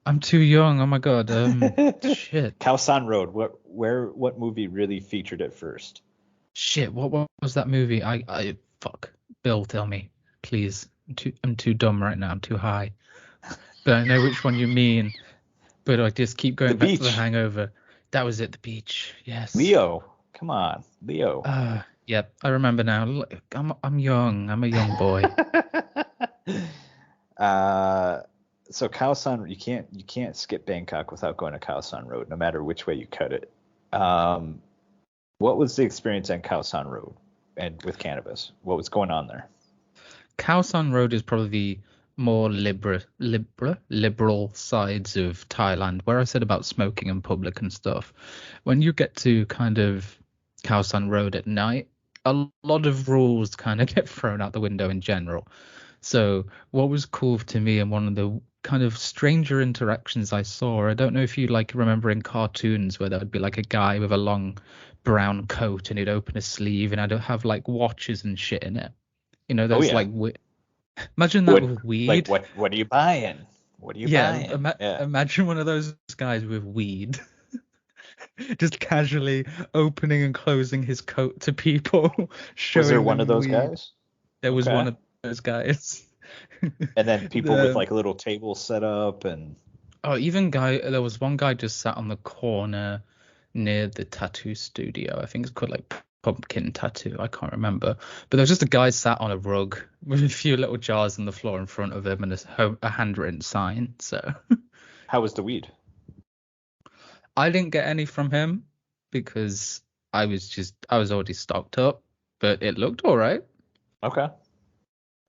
I'm too young. Oh my God. Shit. Khao San Road. What movie really featured it first? Shit. What was that movie? Fuck. Bill, tell me, please. I'm too dumb right now. I'm too high. But I know which one you mean. But I just keep The going back to The Beach. Hangover. That was it. The beach. Yes. Leo. Come on, Leo. Yep. I remember now. Look, I'm young. I'm a young boy. uh, so Khao San, you can't skip Bangkok without going to Khao San Road, no matter which way you cut it. What was the experience on Khao San Road and with cannabis? What was going on there? Khao San Road is probably the more liberal sides of Thailand, where I said about smoking in public and stuff. When you get to kind of Khao San Road at night, a lot of rules kind of get thrown out the window in general. So what was cool to me and one of the kind of stranger interactions I saw, I don't know if you like remember in cartoons where there would be like a guy with a long brown coat and he'd open a sleeve and I'd have like watches and shit in it. You know, Oh those yeah. like imagine that What with like weed. what are you buying? What are you Yeah, buying? Yeah. imagine one of those guys with weed, just casually opening and closing his coat to people, Was there showing one of them those weed. guys? There was Okay. one of those guys. And then people with The like a little table set up and even there was one guy just sat on the corner near the tattoo studio. I think it's called like Pumpkin Tattoo. I can't remember. But there was just a guy sat on a rug with a few little jars on the floor in front of him and a handwritten sign. So how was the weed? I didn't get any from him because I was already stocked up, but it looked all right. Okay.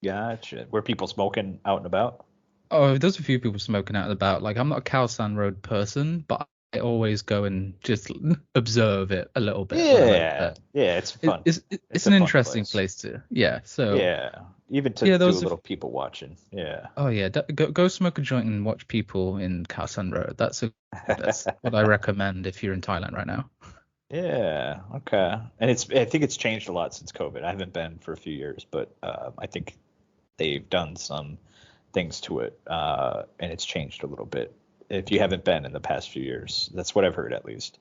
Gotcha. Were people smoking out and about? Oh, there's a few people smoking out and about. Like I'm not a Khao Road person, but I always go and just observe it a little bit when I'm over Yeah. there. Yeah, it's It, fun. it's It's it's a an fun interesting place. place to, yeah. So Yeah. Even to yeah, do a those. little people watching. Yeah. Oh yeah, go smoke a joint and watch people in Khao Road. That's what I recommend if you're in Thailand right now. Yeah. Okay. And I think it's changed a lot since COVID. I haven't been for a few years, but I think they've done some things to it, and it's changed a little bit. If you haven't been in the past few years, that's what I've heard at least.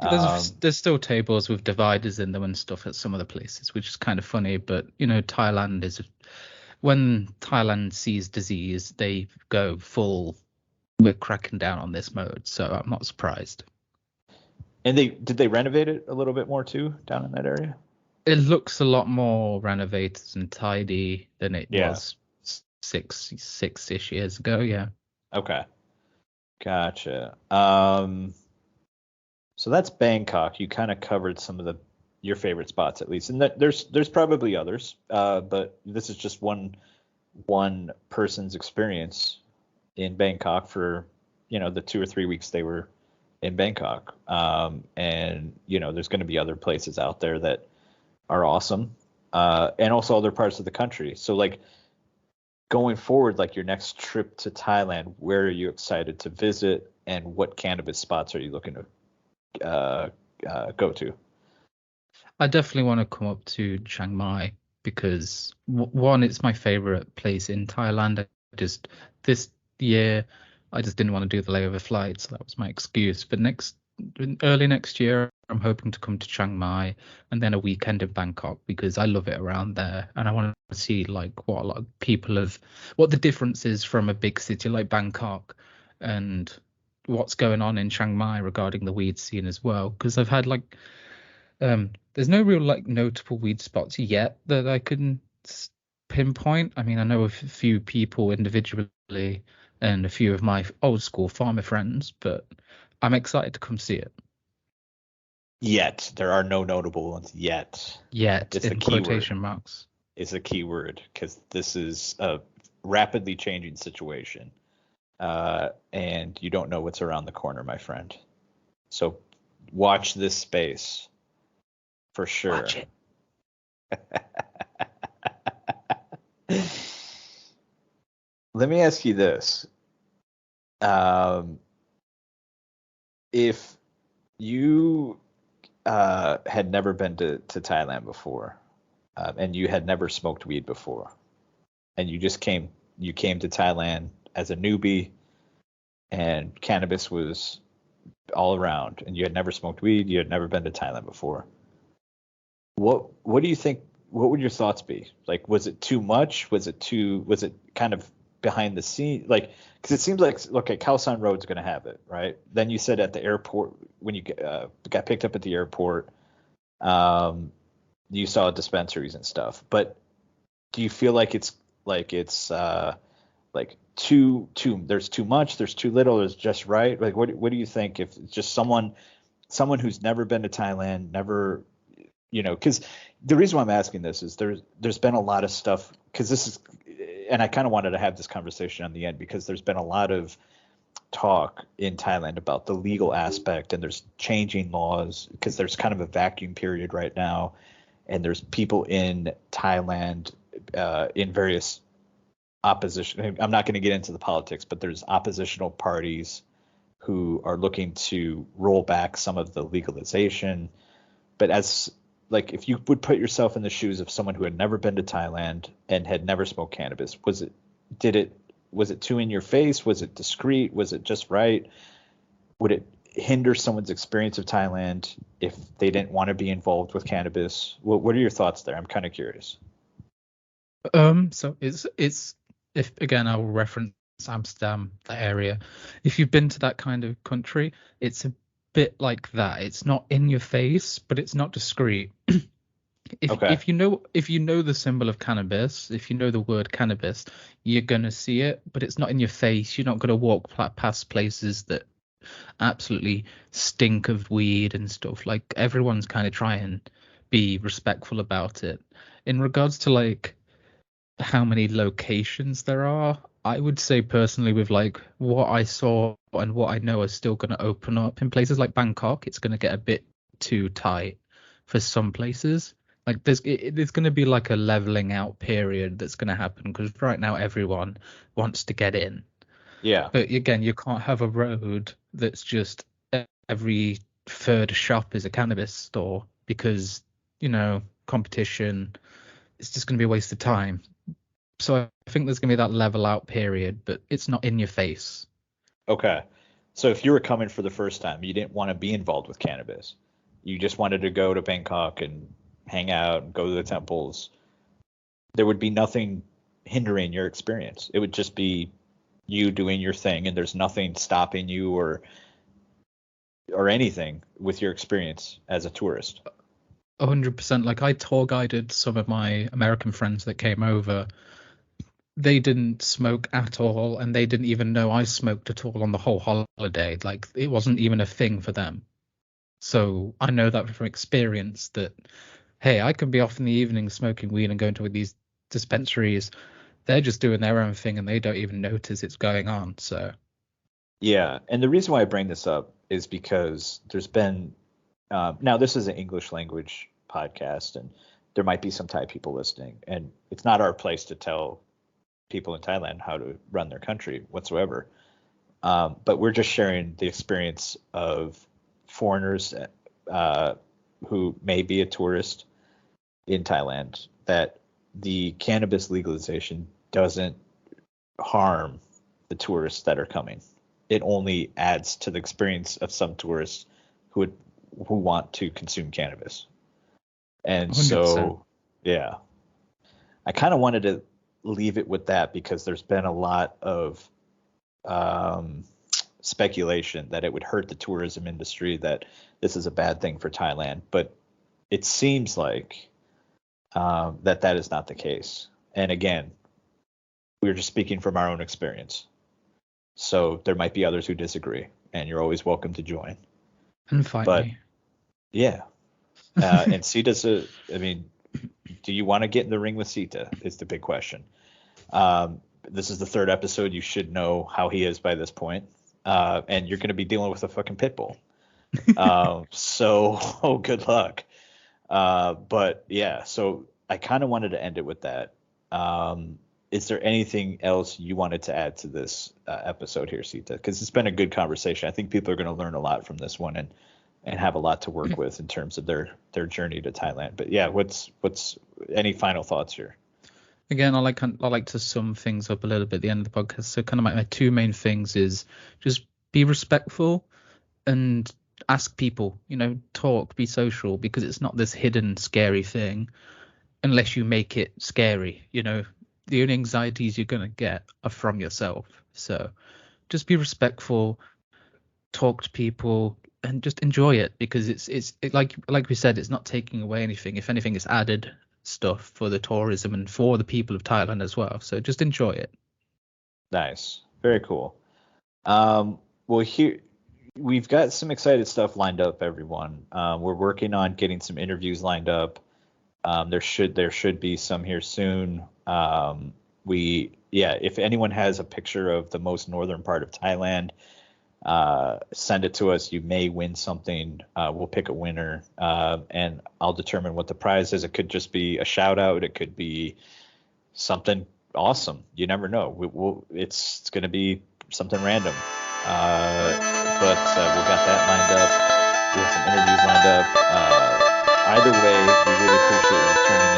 Um, There's still tables with dividers in them and stuff at some other places, which is kind of funny. But you know, Thailand is when Thailand sees disease, they go full. We're cracking down on this mode, so I'm not surprised. and did they renovate it a little bit more too down in that area? It looks a lot more renovated and tidy than it Yeah. was six-ish years ago. Yeah. Okay. Gotcha. So that's Bangkok. You kind of covered some of your favorite spots at least, and there's probably others, but this is just one person's experience in Bangkok for the 2 or 3 weeks they were in Bangkok. And there's going to be other places out there that are awesome, and also other parts of the country. So like going forward, like your next trip to Thailand, where are you excited to visit, and what cannabis spots are you looking to go to? I definitely want to come up to Chiang Mai. because one, it's my favorite place in Thailand. Just this year, I just didn't want to do the layover flight, so that was my excuse. But early next year, I'm hoping to come to Chiang Mai and then a weekend in Bangkok because I love it around there, and I want to see like what a lot of people have, what the difference is from a big city like Bangkok, and what's going on in Chiang Mai regarding the weed scene as well. Because I've had like there's no real like notable weed spots yet that I can pinpoint. I mean, I know a few people individually and a few of my old school farmer friends, but I'm excited to come see it. Yet there are no notable ones yet. Yet It's the in key quotation word. marks. It's a key word because this is a rapidly changing situation, and you don't know what's around the corner, my friend. So watch this space for sure. Watch it. Let me ask you this. If you had never been to Thailand before, and you had never smoked weed before, and you came to Thailand as a newbie, and cannabis was all around, and you had never smoked weed, you had never been to Thailand before. What do you think? What would your thoughts be? Like, was it too much? Was it kind of behind the scene? Like, because it seems like, okay, Khao San Road's going to have it, right? Then you said at the airport, when you got picked up at the airport, you saw dispensaries and stuff. But do you feel like it's like too there's too much, there's too little, there's just right? Like, what do you think if it's just someone who's never been to Thailand, never, because the reason why I'm asking this is there's been a lot of stuff, because this is, and I kind of wanted to have this conversation on the end because there's been a lot of talk in Thailand about the legal aspect, and there's changing laws because there's kind of a vacuum period right now, and there's people in Thailand in various opposition. I'm not going to get into the politics, but there's oppositional parties who are looking to roll back some of the legalization. But as like, if you would put yourself in the shoes of someone who had never been to Thailand and had never smoked cannabis, was it too in your face? Was it discreet? Was it just right? Would it hinder someone's experience of Thailand if they didn't want to be involved with cannabis? What are your thoughts there? I'm kind of curious. So it's if again I'll reference Amsterdam, that area. If you've been to that kind of country, it's a bit like that. It's not in your face, but it's not discreet. Okay. If you know the symbol of cannabis, if you know the word cannabis, you're gonna see it, but it's not in your face. You're not gonna walk past places that absolutely stink of weed and stuff. Like everyone's kind of trying and be respectful about it. In regards to like how many locations there are, I would say personally, with like what I saw and what I know are still going to open up in places like Bangkok, it's going to get a bit too tight for some places. Like there's going to be like a leveling out period that's going to happen because right now everyone wants to get in. Yeah. But again, you can't have a road that's just every third shop is a cannabis store because, competition, it's just going to be a waste of time. So I think there's going to be that level out period, but it's not in your face. Okay. So if you were coming for the first time, you didn't want to be involved with cannabis. You just wanted to go to Bangkok and hang out and go to the temples. There would be nothing hindering your experience. It would just be you doing your thing, and there's nothing stopping you or anything with your experience as a tourist. 100%. Like I tour guided some of my American friends that came over. They didn't smoke at all, and they didn't even know I smoked at all on the whole holiday. Like it wasn't even a thing for them. So I know that from experience that, hey, I can be off in the evening smoking weed and going to these dispensaries. They're just doing their own thing and they don't even notice it's going on. So Yeah, and the reason why I bring this up is because there's been now this is an English language podcast, and there might be some Thai people listening, and it's not our place to tell people in Thailand how to run their country whatsoever. But we're just sharing the experience of foreigners who may be a tourist in Thailand that the cannabis legalization doesn't harm the tourists that are coming. It only adds to the experience of some tourists who want to consume cannabis. And 100%. so, yeah, I kind of wanted to leave it with that because there's been a lot of speculation that it would hurt the tourism industry, that this is a bad thing for Thailand. But it seems like that is not the case. And again, we're just speaking from our own experience. So there might be others who disagree, and you're always welcome to join. And fight But me. yeah, and Siththa's do you want to get in the ring with Siththa? Is the big question. This is the third episode. You should know how he is by this point. And you're going to be dealing with a fucking pit bull. So good luck. But yeah, so I kind of wanted to end it with that. Is there anything else you wanted to add to this episode here, Siththa? Because it's been a good conversation. I think people are going to learn a lot from this one and have a lot to work with in terms of their journey to Thailand. But yeah, what's any final thoughts here? Again, I like to sum things up a little bit at the end of the podcast. So kind of my two main things is just be respectful and ask people, talk, be social, because it's not this hidden scary thing unless you make it scary. The only anxieties you're going to get are from yourself. So just be respectful, talk to people, and just enjoy it, because it's like we said, it's not taking away anything. If anything, it's added stuff for the tourism and for the people of Thailand as well. So just enjoy it. Nice. Very cool. Well, here we've got some excited stuff lined up, everyone. We're working on getting some interviews lined up. There should be some here soon. If anyone has a picture of the most northern part of Thailand, send it to us. You may win something. We'll pick a winner, and I'll determine what the prize is. It could just be a shout out. It could be something awesome. You never know. It's going to be something random. But we've got that lined up. We have some interviews lined up. Either way, we really appreciate you tuning